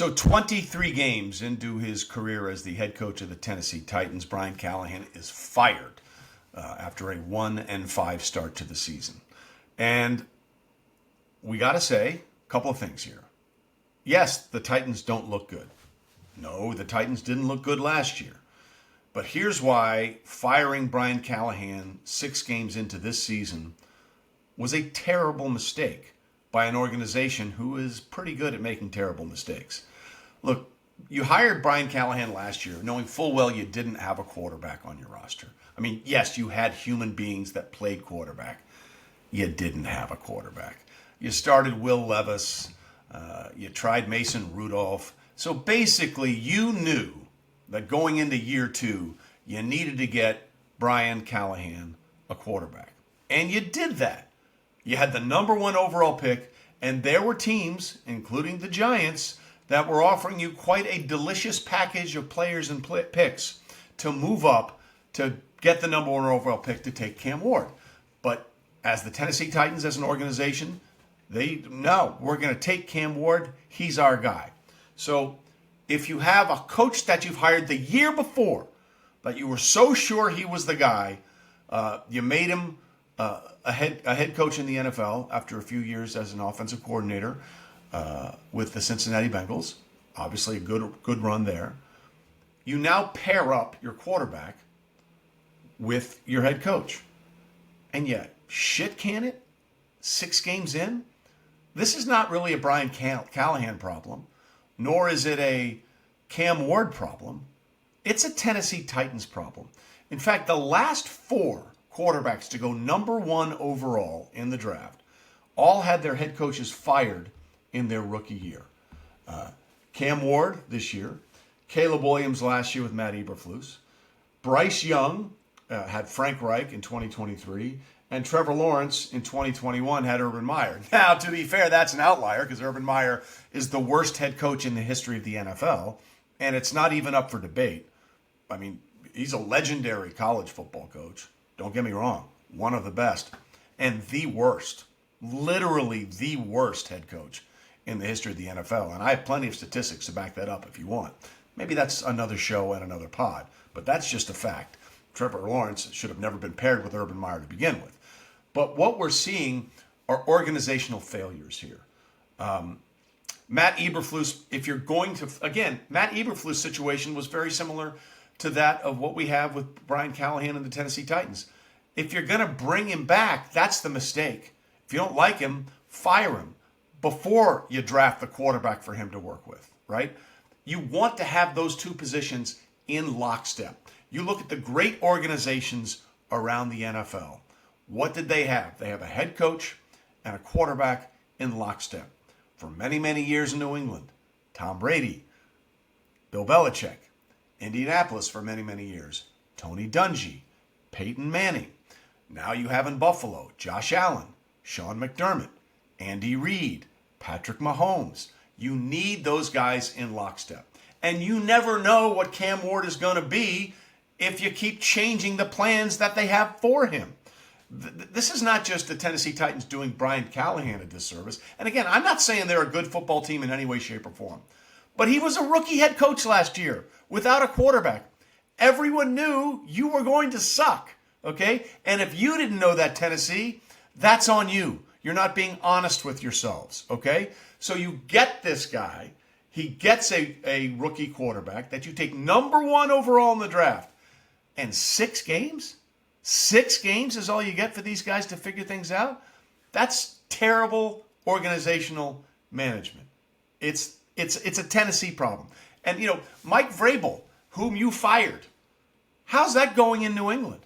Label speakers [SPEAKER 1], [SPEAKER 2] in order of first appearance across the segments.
[SPEAKER 1] So 23 games into his career as the head coach of the Tennessee Titans, Brian Callahan is fired after a 1-5 start to the season. And we got to say a couple of things here. Yes, the Titans don't look good. No, the Titans didn't look good last year. But here's why firing Brian Callahan 6 games into this season was a terrible mistake by an organization who is pretty good at making terrible mistakes. Look, you hired Brian Callahan last year knowing full well you didn't have a quarterback on your roster. I mean, yes, you had human beings that played quarterback. You didn't have a quarterback. You started Will Levis. You tried Mason Rudolph. So basically, you knew that going into year 2, you needed to get Brian Callahan a quarterback. And you did that. You had the number 1 overall pick, and there were teams, including the Giants, that were offering you quite a delicious package of players and picks to move up to get the number 1 overall pick to take Cam Ward. But as the Tennessee Titans, as an organization, no, we're going to take Cam Ward. He's our guy. So if you have a coach that you've hired the year before, that you were so sure he was the guy, you made him a head coach in the NFL after a few years as an offensive coordinator with the Cincinnati Bengals. Obviously a good run there. You now pair up your quarterback with your head coach. And yet, shit can it? 6 games in? This is not really a Brian Callahan problem, nor is it a Cam Ward problem. It's a Tennessee Titans problem. In fact, the last 4 quarterbacks to go number 1 overall in the draft all had their head coaches fired in their rookie year. Cam Ward this year, Caleb Williams last year with Matt Eberflus, Bryce Young had Frank Reich in 2023, and Trevor Lawrence in 2021 had Urban Meyer. Now, to be fair, that's an outlier because Urban Meyer is the worst head coach in the history of the NFL, and it's not even up for debate. I mean, he's a legendary college football coach. Don't get me wrong, one of the best, and the worst, literally the worst head coach in the history of the NFL. And I have plenty of statistics to back that up if you want. Maybe that's another show and another pod, but that's just a fact. Trevor Lawrence should have never been paired with Urban Meyer to begin with. But what we're seeing are organizational failures here. Matt Eberflus, if you're going to, again, Matt Eberflus' situation was very similar to that of what we have with Brian Callahan and the Tennessee Titans. If you're going to bring him back, that's the mistake. If you don't like him, fire him before you draft the quarterback for him to work with, right? You want to have those 2 positions in lockstep. You look at the great organizations around the NFL. What did they have? They have a head coach and a quarterback in lockstep. For many, many years in New England, Tom Brady, Bill Belichick. Indianapolis for many, many years, Tony Dungy, Peyton Manning. Now you have in Buffalo, Josh Allen, Sean McDermott, Andy Reid, Patrick Mahomes. You need those guys in lockstep. And you never know what Cam Ward is going to be if you keep changing the plans that they have for him. This is not just the Tennessee Titans doing Brian Callahan a disservice. And again, I'm not saying they're a good football team in any way, shape, or form. But he was a rookie head coach last year without a quarterback. Everyone knew you were going to suck, okay? And if you didn't know that, Tennessee, that's on you. You're not being honest with yourselves, okay? So you get this guy. He gets a rookie quarterback that you take number 1 overall in the draft. And 6 games? 6 games is all you get for these guys to figure things out? That's terrible organizational management. It's a Tennessee problem. And, Mike Vrabel, whom you fired, how's that going in New England?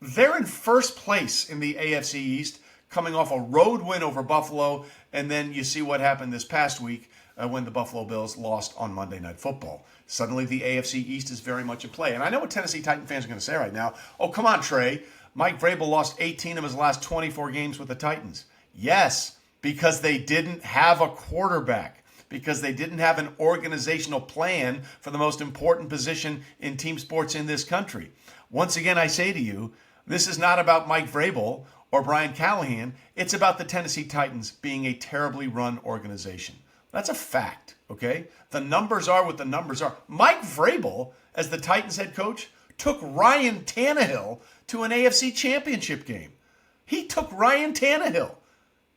[SPEAKER 1] They're in first place in the AFC East, coming off a road win over Buffalo, and then you see what happened this past week when the Buffalo Bills lost on Monday Night Football. Suddenly the AFC East is very much in play. And I know what Tennessee Titan fans are going to say right now. Oh, come on, Trey. Mike Vrabel lost 18 of his last 24 games with the Titans. Yes, because they didn't have a quarterback, because they didn't have an organizational plan for the most important position in team sports in this country. Once again, I say to you, this is not about Mike Vrabel or Brian Callahan. It's about the Tennessee Titans being a terribly run organization. That's a fact. okay? The numbers are what the numbers are. Mike Vrabel, as the Titans head coach, took Ryan Tannehill to an AFC championship game. He took Ryan Tannehill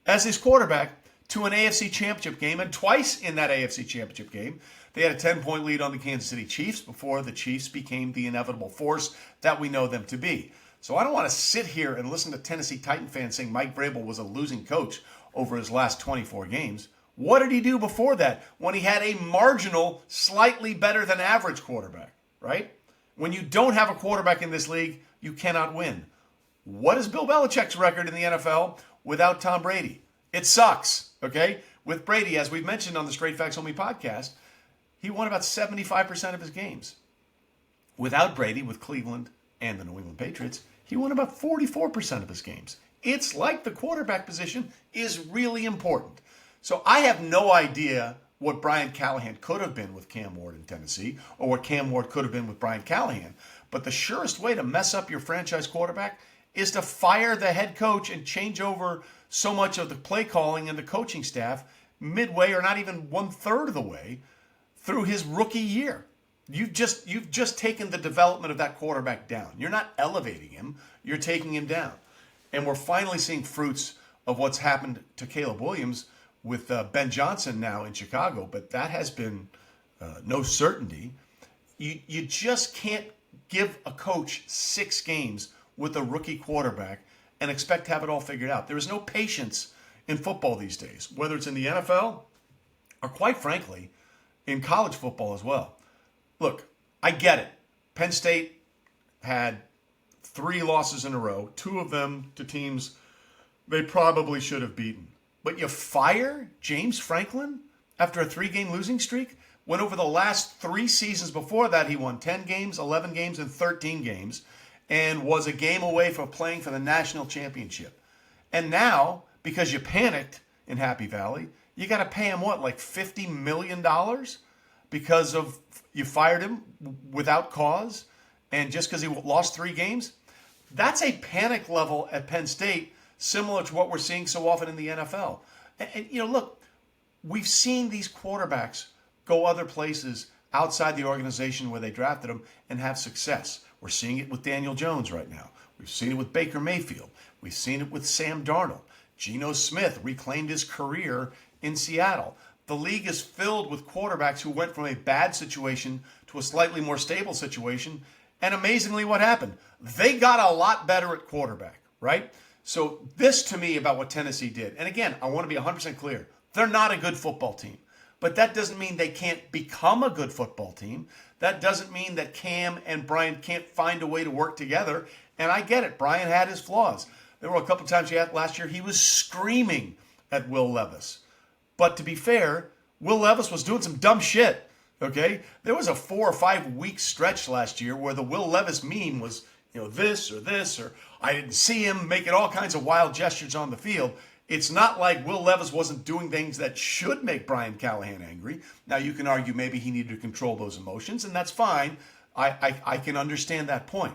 [SPEAKER 1] as his quarterback to an AFC championship game, and twice in that AFC championship game, they had a 10-point lead on the Kansas City Chiefs before the Chiefs became the inevitable force that we know them to be. So I don't want to sit here and listen to Tennessee Titan fans saying Mike Vrabel was a losing coach over his last 24 games. What did he do before that when he had a marginal, slightly better than average quarterback, right? When you don't have a quarterback in this league, you cannot win. What is Bill Belichick's record in the NFL without Tom Brady? It sucks, okay? With Brady, as we've mentioned on the Straight Facts Only podcast, he won about 75% of his games. Without Brady, with Cleveland and the New England Patriots, he won about 44% of his games. It's like the quarterback position is really important. So I have no idea what Brian Callahan could have been with Cam Ward in Tennessee or what Cam Ward could have been with Brian Callahan. But the surest way to mess up your franchise quarterback is to fire the head coach and change over so much of the play calling and the coaching staff midway or not even 1/3 of the way through his rookie year. You've just taken the development of that quarterback down. You're not elevating him, you're taking him down. And we're finally seeing fruits of what's happened to Caleb Williams with Ben Johnson now in Chicago, but that has been no certainty. You just can't give a coach 6 games with a rookie quarterback and expect to have it all figured out. There is no patience in football these days, whether it's in the NFL or, quite frankly, in college football as well. Look, I get it. Penn State had 3 losses in a row, 2 of them to teams they probably should have beaten. But you fire James Franklin after a 3-game losing streak, when over the last 3 seasons before that he won 10 games, 11 games, and 13 games, and was a game away from playing for the national championship. And now, because you panicked in Happy Valley, you got to pay him what, like $50 million? Because of you fired him without cause and just because he lost 3 games? That's a panic level at Penn State, similar to what we're seeing so often in the NFL. And look, we've seen these quarterbacks go other places outside the organization where they drafted them and have success. We're seeing it with Daniel Jones right now. We've seen it with Baker Mayfield. We've seen it with Sam Darnold. Geno Smith reclaimed his career in Seattle. The league is filled with quarterbacks who went from a bad situation to a slightly more stable situation. And amazingly, what happened? They got a lot better at quarterback, right? So this to me about what Tennessee did. And again, I want to be 100% clear. They're not a good football team. But that doesn't mean they can't become a good football team. That doesn't mean that Cam and Brian can't find a way to work together. And I get it. Brian had his flaws. There were a couple times last year he was screaming at Will Levis. But to be fair, Will Levis was doing some dumb shit, okay? There was a 4 or 5 week stretch last year where the Will Levis meme was, this, or I didn't see him making all kinds of wild gestures on the field. It's not like Will Levis wasn't doing things that should make Brian Callahan angry. Now, you can argue maybe he needed to control those emotions, and that's fine. I can understand that point.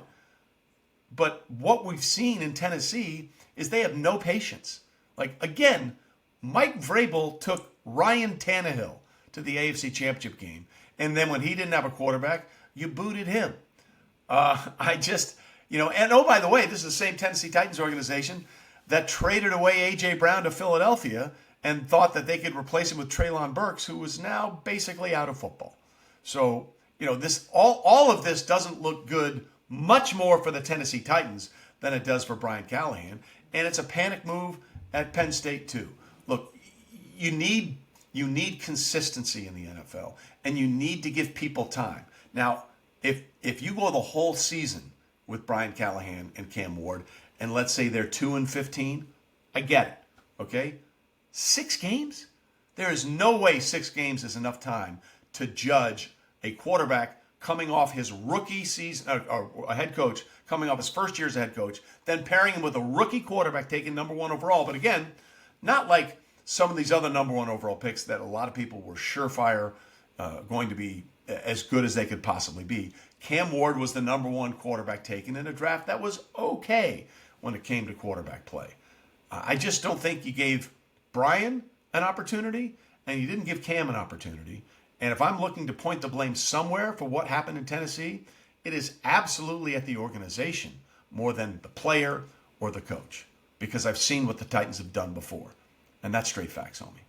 [SPEAKER 1] But what we've seen in Tennessee is they have no patience. Like, again, Mike Vrabel took Ryan Tannehill to the AFC Championship game, and then when he didn't have a quarterback, you booted him. And oh, by the way, this is the same Tennessee Titans organization that traded away A.J. Brown to Philadelphia and thought that they could replace him with Treylon Burks, who was now basically out of football. So, this all of this doesn't look good much more for the Tennessee Titans than it does for Brian Callahan, and it's a panic move at Penn State too. Look, you need consistency in the NFL, and you need to give people time. Now, if you go the whole season with Brian Callahan and Cam Ward, and let's say they're 2-15, I get it, okay? 6 games? There is no way 6 games is enough time to judge a quarterback coming off his rookie season, or a head coach coming off his first year as a head coach, then pairing him with a rookie quarterback taken number 1 overall. But again, not like some of these other number 1 overall picks that a lot of people were surefire going to be as good as they could possibly be. Cam Ward was the number 1 quarterback taken in a draft that was okay when it came to quarterback play. I just don't think you gave Brian an opportunity, and you didn't give Cam an opportunity. And if I'm looking to point the blame somewhere for what happened in Tennessee, it is absolutely at the organization more than the player or the coach, because I've seen what the Titans have done before. And that's straight facts, homie.